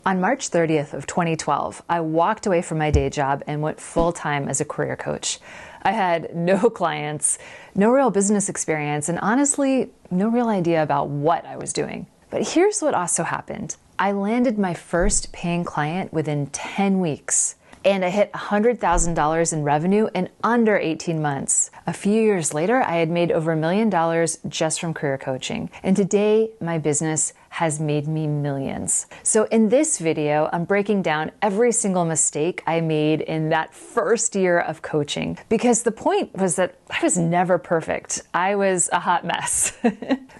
On March 30th of 2012, I walked away from my day job and went full-time as a career coach. I had no clients, no real business experience, and honestly, no real idea about what I was doing. But here's what also happened. I landed my first paying client within 10 weeks. And I hit $100,000 in revenue in under 18 months. A few years later, I had made over $1 million just from career coaching. And today, my business has made me millions. So in this video, I'm breaking down every single mistake I made in that first year of coaching. Because the point was that I was never perfect. I was a hot mess.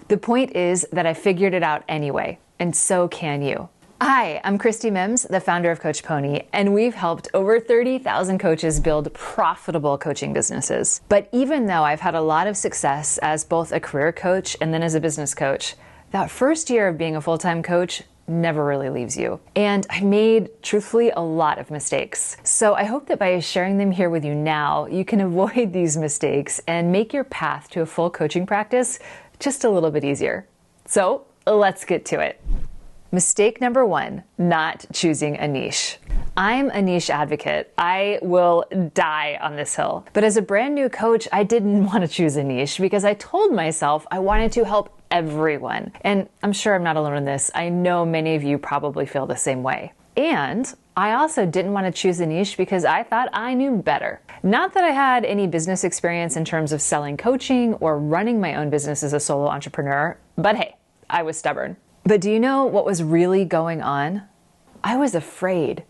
The point is that I figured it out anyway. And so can you. Hi, I'm Christy Mims, the founder of Coach Pony, and we've helped over 30,000 coaches build profitable coaching businesses. But even though I've had a lot of success as both a career coach and then as a business coach, that first year of being a full-time coach never really leaves you. And I made, truthfully, a lot of mistakes. So I hope that by sharing them here with you now, you can avoid these mistakes and make your path to a full coaching practice just a little bit easier. So let's get to it. Mistake number one, not choosing a niche. I'm a niche advocate. I will die on this hill. But as a brand new coach, I didn't want to choose a niche because I told myself I wanted to help everyone. And I'm sure I'm not alone in this. I know many of you probably feel the same way. And I also didn't want to choose a niche because I thought I knew better. Not that I had any business experience in terms of selling coaching or running my own business as a solo entrepreneur, but hey, I was stubborn. But do you know what was really going on? I was afraid.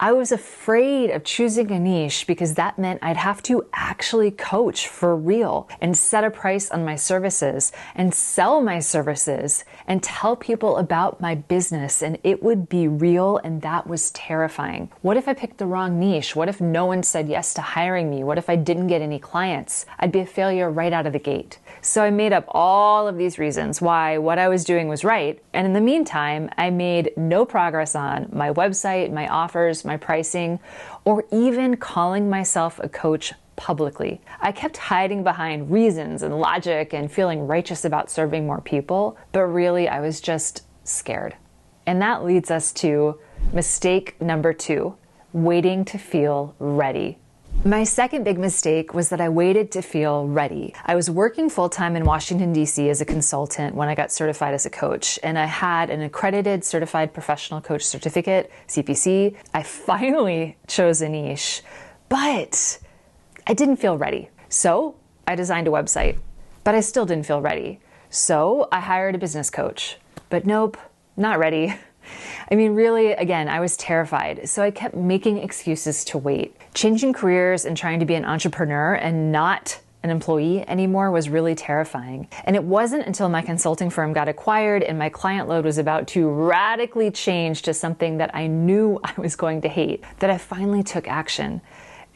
I was afraid of choosing a niche because that meant I'd have to actually coach for real and set a price on my services and sell my services and tell people about my business, and it would be real, and that was terrifying. What if I picked the wrong niche? What if no one said yes to hiring me? What if I didn't get any clients? I'd be a failure right out of the gate. So I made up all of these reasons why what I was doing was right, and in the meantime, I made no progress on my website, my offers, my pricing, or even calling myself a coach publicly. I kept hiding behind reasons and logic and feeling righteous about serving more people, but really I was just scared. And that leads us to mistake number two, waiting to feel ready. My second big mistake was that I waited to feel ready. I was working full-time in Washington, D.C. as a consultant when I got certified as a coach, and I had an accredited certified professional coach certificate, CPC. I finally chose a niche, but I didn't feel ready. So I designed a website, but I still didn't feel ready. So I hired a business coach, but nope, not ready. I mean, really, again, I was terrified, so I kept making excuses to wait. Changing careers and trying to be an entrepreneur and not an employee anymore was really terrifying. And it wasn't until my consulting firm got acquired and my client load was about to radically change to something that I knew I was going to hate that I finally took action.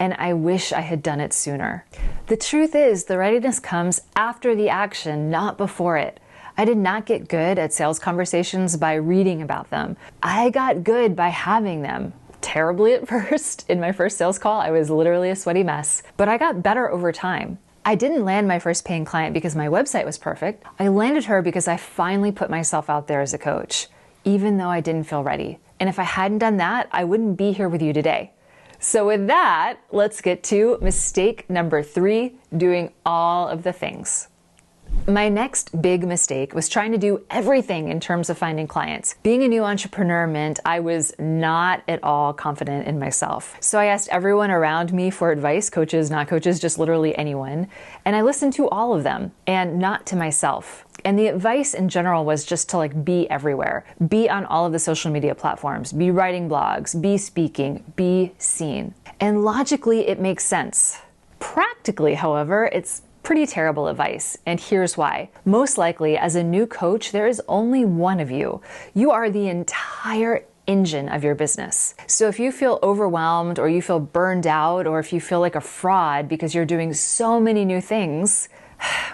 And I wish I had done it sooner. The truth is, the readiness comes after the action, not before it. I did not get good at sales conversations by reading about them. I got good by having them. Terribly at first. In my first sales call, I was literally a sweaty mess, but I got better over time. I didn't land my first paying client because my website was perfect. I landed her because I finally put myself out there as a coach, even though I didn't feel ready. And if I hadn't done that, I wouldn't be here with you today. So with that, let's get to mistake number three, doing all of the things. My next big mistake was trying to do everything in terms of finding clients. Being a new entrepreneur meant I was not at all confident in myself. So I asked everyone around me for advice, coaches, not coaches, just literally anyone. And I listened to all of them and not to myself. And the advice in general was just to be everywhere. Be on all of the social media platforms, be writing blogs, be speaking, be seen. And logically, it makes sense. Practically, however, it's pretty terrible advice, and here's why. Most likely, as a new coach, there is only one of you. You are the entire engine of your business. So if you feel overwhelmed or you feel burned out or if you feel like a fraud because you're doing so many new things,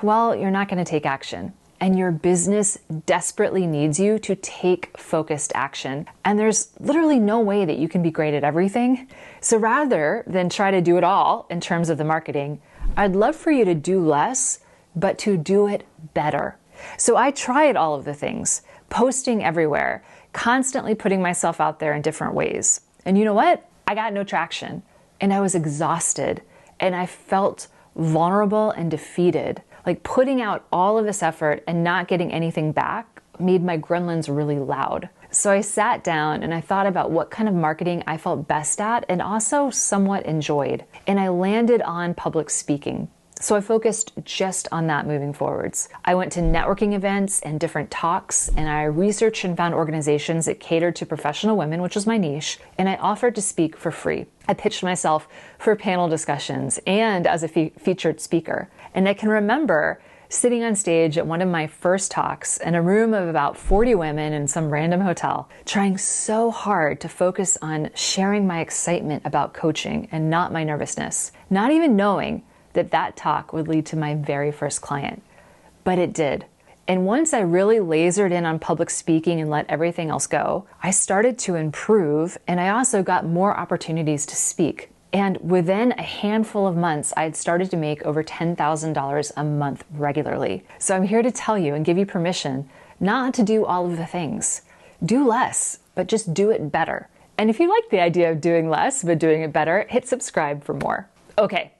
well, you're not going to take action. And your business desperately needs you to take focused action. And there's literally no way that you can be great at everything. So rather than try to do it all in terms of the marketing, I'd love for you to do less, but to do it better. So I tried all of the things, posting everywhere, constantly putting myself out there in different ways. And you know what? I got no traction, and I was exhausted, and I felt vulnerable and defeated. Like putting out all of this effort and not getting anything back made my gremlins really loud. So I sat down and I thought about what kind of marketing I felt best at and also somewhat enjoyed. And I landed on public speaking. So I focused just on that moving forwards. I went to networking events and different talks, and I researched and found organizations that catered to professional women, which was my niche, and I offered to speak for free. I pitched myself for panel discussions and as a featured speaker. And I can remember sitting on stage at one of my first talks in a room of about 40 women in some random hotel, trying so hard to focus on sharing my excitement about coaching and not my nervousness, not even knowing that talk would lead to my very first client. But it did. And once I really lasered in on public speaking and let everything else go, I started to improve, and I also got more opportunities to speak. And within a handful of months, I had started to make over $10,000 a month regularly. So I'm here to tell you and give you permission not to do all of the things. Do less, but just do it better. And if you like the idea of doing less, but doing it better, hit subscribe for more. Okay,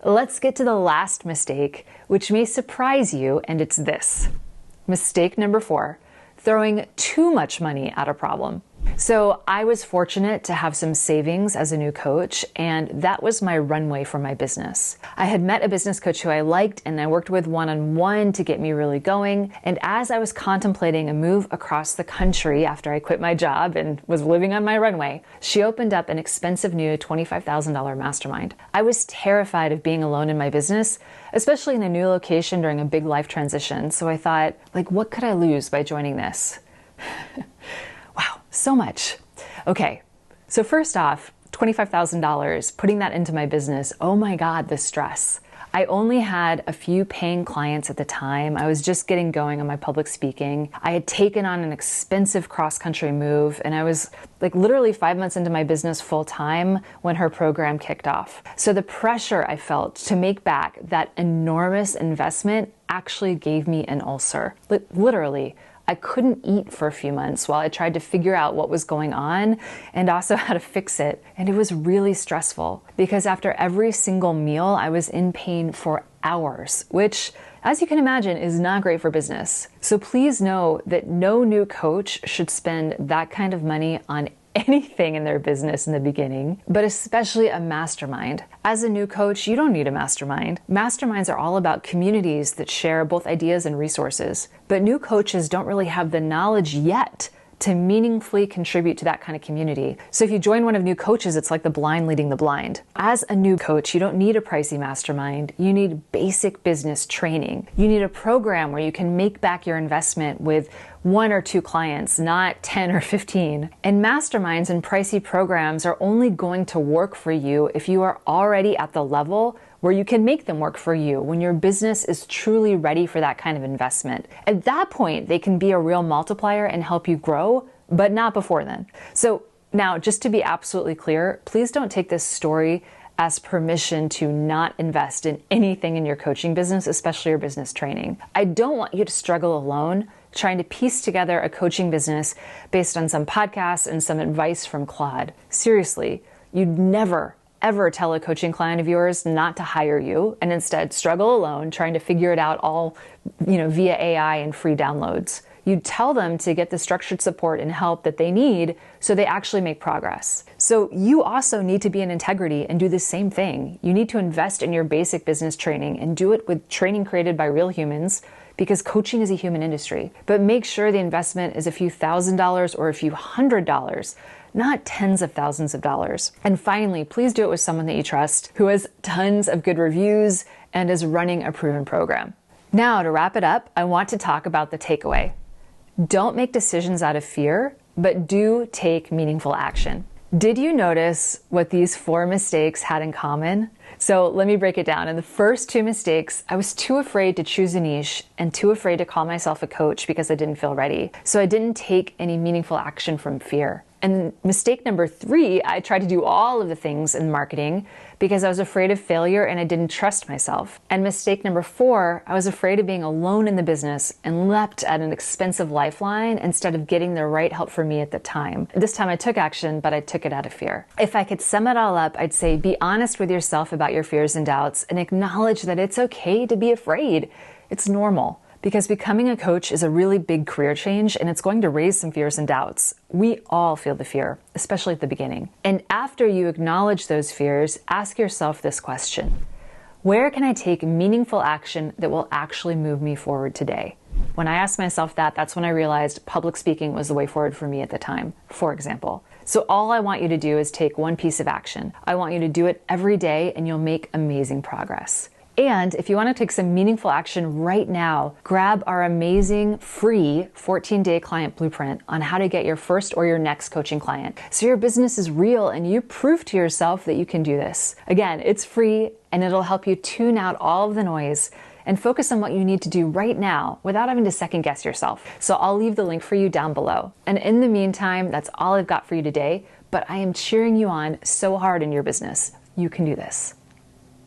let's get to the last mistake, which may surprise you, and it's this. Mistake number 4, throwing too much money at a problem. So I was fortunate to have some savings as a new coach, and that was my runway for my business. I had met a business coach who I liked, and I worked with one-on-one to get me really going. And as I was contemplating a move across the country after I quit my job and was living on my runway, she opened up an expensive new $25,000 mastermind. I was terrified of being alone in my business, especially in a new location during a big life transition. So I thought, what could I lose by joining this? Wow, so much. Okay, so first off, $25,000, putting that into my business, oh my God, the stress. I only had a few paying clients at the time. I was just getting going on my public speaking. I had taken on an expensive cross-country move, and I was literally 5 months into my business full time when her program kicked off. So the pressure I felt to make back that enormous investment actually gave me an ulcer. Literally. I couldn't eat for a few months while I tried to figure out what was going on and also how to fix it. And it was really stressful because after every single meal, I was in pain for hours, which, as you can imagine, is not great for business. So please know that no new coach should spend that kind of money on anything in their business in the beginning, but especially a mastermind. As a new coach, you don't need a mastermind. Masterminds are all about communities that share both ideas and resources, but new coaches don't really have the knowledge yet to meaningfully contribute to that kind of community. So if you join one of new coaches, it's like the blind leading the blind. As a new coach, you don't need a pricey mastermind. You need basic business training. You need a program where you can make back your investment with 1 or 2 clients, not 10 or 15. And masterminds and pricey programs are only going to work for you if you are already at the level where you can make them work for you when your business is truly ready for that kind of investment. At that point, they can be a real multiplier and help you grow, but not before then. So now, just to be absolutely clear, please don't take this story as permission to not invest in anything in your coaching business, especially your business training. I don't want you to struggle alone trying to piece together a coaching business based on some podcasts and some advice from Claude. Seriously, you'd never ever tell a coaching client of yours not to hire you and instead struggle alone trying to figure it out all, via AI and free downloads. You tell them to get the structured support and help that they need so they actually make progress. So you also need to be in integrity and do the same thing. You need to invest in your basic business training and do it with training created by real humans because coaching is a human industry. But make sure the investment is a few $1,000s or a few $100s, not tens of thousands of dollars. And finally, please do it with someone that you trust who has tons of good reviews and is running a proven program. Now, to wrap it up, I want to talk about the takeaway. Don't make decisions out of fear, but do take meaningful action. Did you notice what these 4 mistakes had in common? So let me break it down. In the first 2 mistakes, I was too afraid to choose a niche and too afraid to call myself a coach because I didn't feel ready. So I didn't take any meaningful action from fear. And mistake number 3, I tried to do all of the things in marketing because I was afraid of failure and I didn't trust myself. And mistake number 4, I was afraid of being alone in the business and leapt at an expensive lifeline instead of getting the right help for me at the time. This time I took action, but I took it out of fear. If I could sum it all up, I'd say be honest with yourself about your fears and doubts and acknowledge that it's okay to be afraid. It's normal. Because becoming a coach is a really big career change and it's going to raise some fears and doubts. We all feel the fear, especially at the beginning. And after you acknowledge those fears, ask yourself this question: where can I take meaningful action that will actually move me forward today? When I asked myself that, that's when I realized public speaking was the way forward for me at the time, for example. So all I want you to do is take one piece of action. I want you to do it every day and you'll make amazing progress. And if you want to take some meaningful action right now, grab our amazing free 14-day client blueprint on how to get your first or your next coaching client. So your business is real and you prove to yourself that you can do this. Again, it's free and it'll help you tune out all of the noise and focus on what you need to do right now without having to second guess yourself. So I'll leave the link for you down below. And in the meantime, that's all I've got for you today, but I am cheering you on so hard in your business. You can do this.